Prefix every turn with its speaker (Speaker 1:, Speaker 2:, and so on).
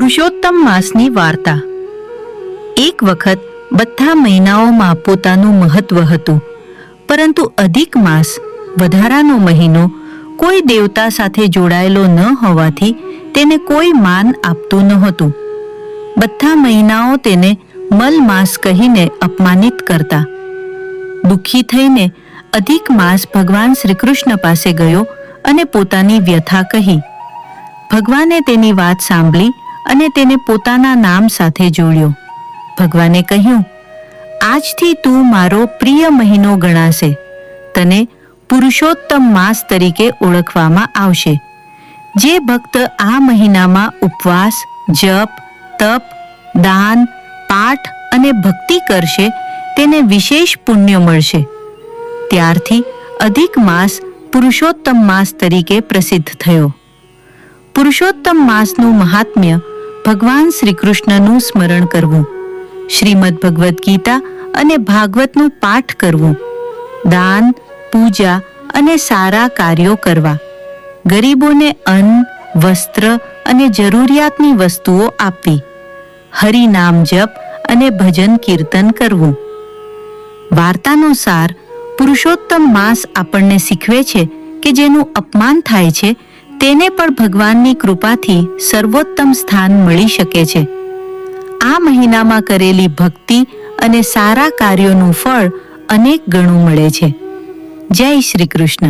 Speaker 1: પુરુષોત્તમ માસની વાર્તા। એક વખત બધા મહિનાઓમાં પોતાનું મહત્વ હતું, પરંતુ અધિક માસ વધારાનો મહિનો કોઈ દેવતા સાથે જોડાયેલો ન હોવાથી તેને કોઈ માન આપતું નહોતું। બધા મહિનાઓ તેને મલ માસ કહીને અપમાનિત કરતા। દુઃખી થઈને અધિક માસ ભગવાન શ્રી કૃષ્ણ પાસે ગયો અને પોતાની વ્યથા કહી। ભગવાને તેની વાત સાંભળી અને તેને પોતાના નામ સાથે જોડ્યો। ભગવાને કહ્યું, આજથી તું મારો પ્રિય મહિનો ગણાશે। તને પુરુષોત્તમ માસ તરીકે ઓળખવામાં આવશે। જે ભક્ત આ મહિનામાં ઉપવાસ, જપ, તપ, દાન, પાઠ અને ભક્તિ કરશે તેને વિશેષ પુણ્ય મળશે। ત્યારથી અધિક માસ પુરુષોત્તમ માસ તરીકે પ્રસિદ્ધ થયો। પુરુષોત્તમ માસનું મહાત્મ્ય ભગવાન શ્રી કૃષ્ણનું સ્મરણ કરવું, શ્રીમદ ભગવદ્ ગીતા અને ભાગવતનું પાઠ કરવું, દાન, પૂજા અને સારા કાર્યો કરવા, ગરીબોને અન્ન, વસ્ત્ર અને જરૂરિયાતની વસ્તુઓ આપવી, હરિનામ જપ અને ભજન કીર્તન કરવું। વાર્તાનો સાર પુરુષોત્તમ માસ આપણને શીખવે છે કે જેનું અપમાન થાય છે તેને પણ ભગવાનની કૃપાથી સર્વોત્તમ સ્થાન મળી શકે છે। આ મહિનામાં કરેલી ભક્તિ અને સારા કાર્યોનું ફળ અનેક ગણું મળે છે। જય શ્રી કૃષ્ણ।